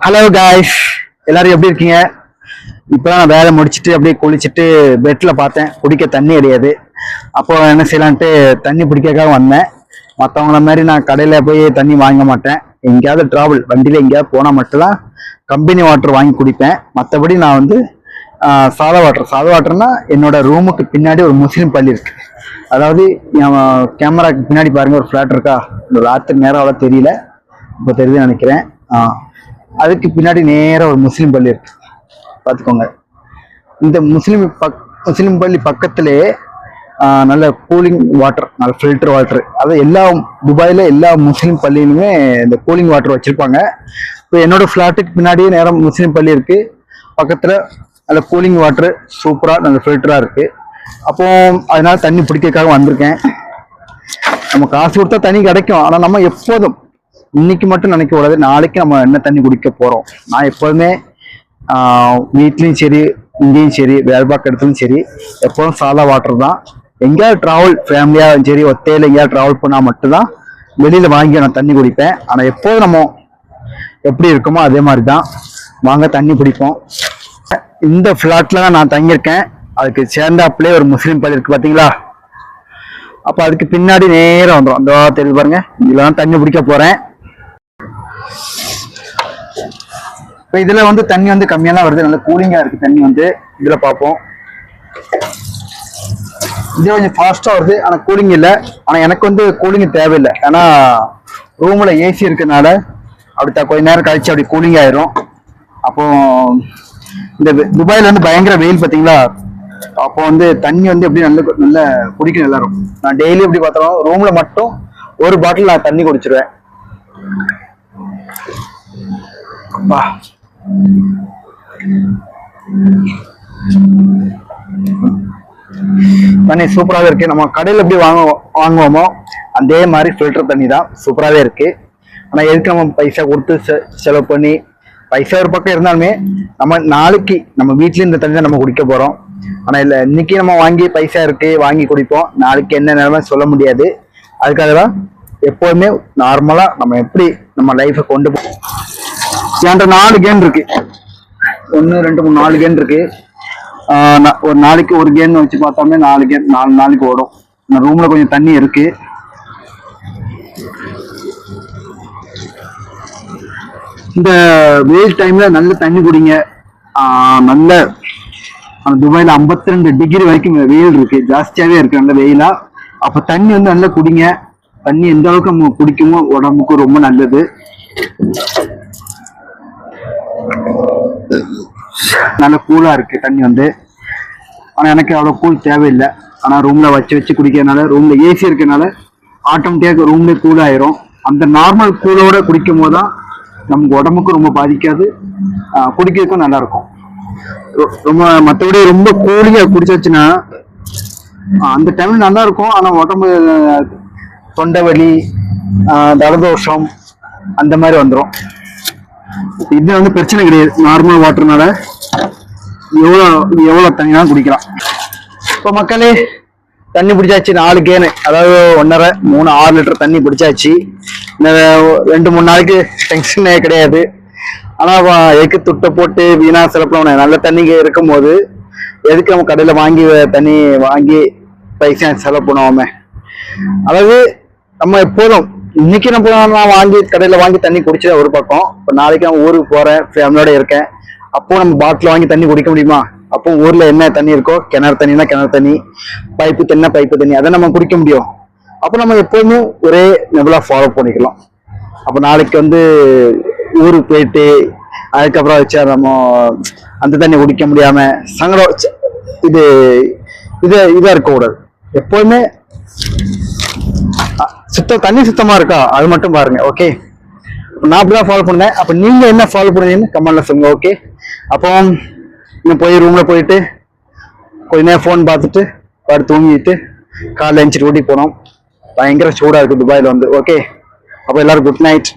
Hello guys, எல்லாரும் எப்படி இருக்கீங்க? இப்போதான் நான் வேலை முடிச்சுட்டு அப்படியே குளிச்சுட்டு பெட்டில் பார்த்தேன், குடிக்க தண்ணி கிடையாது. அப்போ என்ன செய்யலான்ட்டு தண்ணி பிடிக்கிறதுக்காக வந்தேன். மற்றவங்கள மாதிரி நான் கடையில் போய் தண்ணி வாங்க மாட்டேன். எங்கேயாவது ட்ராவல் வண்டியில் எங்கேயாவது போனால் மட்டும்தான் கம்பெனி வாட்டர் வாங்கி குடிப்பேன். மற்றபடி நான் வந்து சாதா வாட்டர்னா என்னோட ரூமுக்கு பின்னாடி ஒரு முஸ்லீம் பள்ளி இருக்கு. அதாவது கேமராக்கு பின்னாடி பாருங்க ஒரு ஃப்ளாட் இருக்கா, ராத்திரி நேரம் அவ்வளோ தெரியல, இப்போ தெரியுதுன்னு நினைக்கிறேன். அதுக்கு பின்னாடி நேராக ஒரு முஸ்லீம் பள்ளி இருக்கு, பார்த்துக்கோங்க. இந்த முஸ்லீம் பள்ளி பக்கத்திலே நல்ல கூலிங் வாட்டர், நல்ல ஃபில்டர் வாட்டர். அது எல்லா துபாயில் எல்லா முஸ்லீம் பள்ளியிலுமே இந்த கூலிங் வாட்டர் வச்சிருப்பாங்க. இப்போ என்னோட ஃப்ளாட்டுக்கு பின்னாடியே நேரம் முஸ்லீம் பள்ளி இருக்கு, பக்கத்தில் நல்ல கூலிங் வாட்டர் சூப்பராக நல்ல ஃபில்டராக இருக்கு. அப்போ அதனால தண்ணி பிடிக்கிறதுக்காக வந்திருக்கேன். நம்ம காசு கொடுத்தா தண்ணி கிடைக்கும், ஆனால் நம்ம எப்போதும் இன்னைக்கு மட்டும் நினைக்க கூடாது, நாளைக்கு நம்ம என்ன தண்ணி குடிக்க போறோம். நான் எப்போதுமே வீட்லயும் சரி, இங்கேயும் சரி, வேலை பார்க்க இடத்துலையும் சரி, எப்போதும் சாதா வாட்டர் தான். எங்கேயாவது ட்ராவல் ஃபேமிலியாகவும் சரி, ஒத்தையில எங்கேயாவது ட்ராவல் பண்ணால் மட்டும்தான் வெளியில வாங்கி நான் தண்ணி குடிப்பேன். ஆனால் எப்போதும் நம்ம எப்படி இருக்குமோ அதே மாதிரி தான் வாங்க தண்ணி பிடிப்போம். இந்த ஃப்ளாட்ல தான் நான் தங்கியிருக்கேன். அதுக்கு சேர்ந்தாப்புலேயே ஒரு முஸ்லீம் பள்ளி இருக்கு, பார்த்தீங்களா? அப்போ அதுக்கு பின்னாடி நேரம் வந்துடும், அந்த தெரிஞ்சு பாருங்க. இதுல தான் தண்ணி பிடிக்க போறேன். இப்போ இதுல வந்து தண்ணி வந்து கம்மியெல்லாம் வருது, நல்ல கூலிங்கா இருக்கு தண்ணி வந்து. இதுல பார்ப்போம், இது கொஞ்சம் ஃபாஸ்டா வருது, ஆனா கூலிங் இல்லை. ஆனா எனக்கு வந்து கூலிங் தேவையில்லை, ஏன்னா ரூம்ல ஏசி இருக்கனால அப்படி கொஞ்ச நேரம் கழிச்சு அப்படி கூலிங் ஆயிரும். அப்போ இந்த துபாயில வந்து பயங்கர வெயில் பார்த்தீங்களா? அப்போ வந்து தண்ணி வந்து எப்படி நல்ல குடிக்க நல்லா இருக்கும். நான் டெய்லி எப்படி பார்த்தாலும் ரூம்ல மட்டும் ஒரு பாட்டில் நான் தண்ணி குடிச்சிருவேன். தண்ணி சூப்பராகவே இருக்கு. நம்ம கடையில் எப்படி வாங்குவோமோ அதே மாதிரி ஃபில்டர் தண்ணி தான், சூப்பராகவே இருக்கு. ஆனால் எதுக்கு நம்ம பைசா கொடுத்து செலவு பண்ணி, பைசா ஒரு பக்கம் இருந்தாலுமே நம்ம நாளைக்கு நம்ம வீட்லேயும் இந்த தண்ணி தான் நம்ம குடிக்க போகிறோம். ஆனால் இல்லை, இன்னைக்கு நம்ம வாங்கி பைசா இருக்கு வாங்கி குடிப்போம், நாளைக்கு என்ன நிலைமை சொல்ல முடியாது. அதுக்காக தான் எப்போதுமே நார்மலா நம்ம எப்படி நம்ம லைஃபை கொண்டு போவோம். என்கிட்ட 4 கேன் இருக்கு, 1 2 3 4 கேன் இருக்கு. ஒரு நாளைக்கு ஒரு கேன் வச்சு பார்த்தாலுமே 4 கேன் 4 நாளைக்கு ஓடும். ரூம்ல கொஞ்சம் தண்ணி இருக்கு. இந்த வெயில் டைம்ல நல்ல தண்ணி குடிங்க. நல்ல துபாயில 52 டிகிரி வரைக்கும் வெயில் இருக்கு, ஜாஸ்தியாவே இருக்கு, நல்ல வெயிலா. அப்ப தண்ணி வந்து நல்லா குடிங்க. தண்ணி எந்த அளவுக்கு நம்ம குடிக்குமோ உடம்புக்கு ரொம்ப நல்லது. நல்ல கூலா இருக்கு தண்ணி வந்து. ஆனா எனக்கு அவ்வளவு கூல் தேவையில்லை. ஆனா ரூம்ல வச்சு குடிக்கிறதுனால, ரூம்ல ஏசி இருக்கனால ஆட்டோமேட்டிக்கா ரூம்ல கூல் ஆயிரும். அந்த நார்மல் கூலோட குடிக்கும் போதுதான் நமக்கு உடம்புக்கும் ரொம்ப பாதிக்காது, குடிக்கிறதுக்கும் நல்லா இருக்கும். ரொம்ப மற்றபடி ரொம்ப கூலிங்கா குடிச்சாச்சுன்னா அந்த டைம்ல நல்லா இருக்கும், ஆனா உடம்பு தொண்டை வலி, ஜலதோஷம் அந்த மாதிரி வந்துடும். இது வந்து பிரச்சனை கிடையாது, நார்மல் வாட்டர்னால எவ்வளோ தண்ணி தான் குடிக்கலாம். இப்போ மக்களே தண்ணி பிடிச்சாச்சு 4 கேனு, அதாவது 1.5 3 6 லிட்டர் தண்ணி பிடிச்சாச்சு. 2 3 நாளைக்கு டென்ஷனே கிடையாது. ஆனா எதுக்கு துட்டை போட்டு வீணா செலவு நல்ல தண்ணி இருக்கும் போது எதுக்கு நம்ம கடையில தண்ணி வாங்கி பைசா செலவு பண்ணுவோமே. அதாவது நம்ம எப்போதும் இன்னைக்கு நான் வாங்கி கடையில வாங்கி தண்ணி குடிச்சத ஒரு பக்கம், இப்போ நாளைக்கு நான் ஊருக்கு போறேன், ஃபேமிலியோட இருக்கேன், அப்போ நம்ம பாட்டில் வாங்கி தண்ணி குடிக்க முடியுமா? அப்போ ஊர்ல என்ன தண்ணி இருக்கோ, கிணறு தண்ணினா கிணறு தண்ணி, பைப்பு தண்ணி, அதை நம்ம குடிக்க முடியும். அப்போ நம்ம எப்போதுமே ஒரே லெவலா ஃபாலோ பண்ணிக்கலாம். அப்போ நாளைக்கு வந்து ஊருக்கு போயிட்டு அதுக்கப்புறம் வச்சா நம்ம அந்த தண்ணி குடிக்க முடியாம சங்கடம், இதா இருக்க கூடாது. எப்போதுமே தண்ணி சுத்தமா இருக்கா அது மட்டும் பாருங்க. ஓகே, நான் அப்படிதான் ஃபாலோ பண்ணேன். அப்ப நீங்க என்ன ஃபாலோ பண்ணுவீங்கன்னு கமெண்ட்ல சொல்லுங்க. ஓகே, அப்போ இன்னும் போய் ரூம்ல போயிட்டு கொஞ்ச நேரம் ஃபோன் பார்த்துட்டு படுத்து தூங்கிட்டு காலைல எழுந்திரிச்சு ஊட்டி போனோம். பயங்கர சூடா இருக்கு துபாயில வந்து. ஓகே, அப்போ எல்லாரும் குட் நைட்.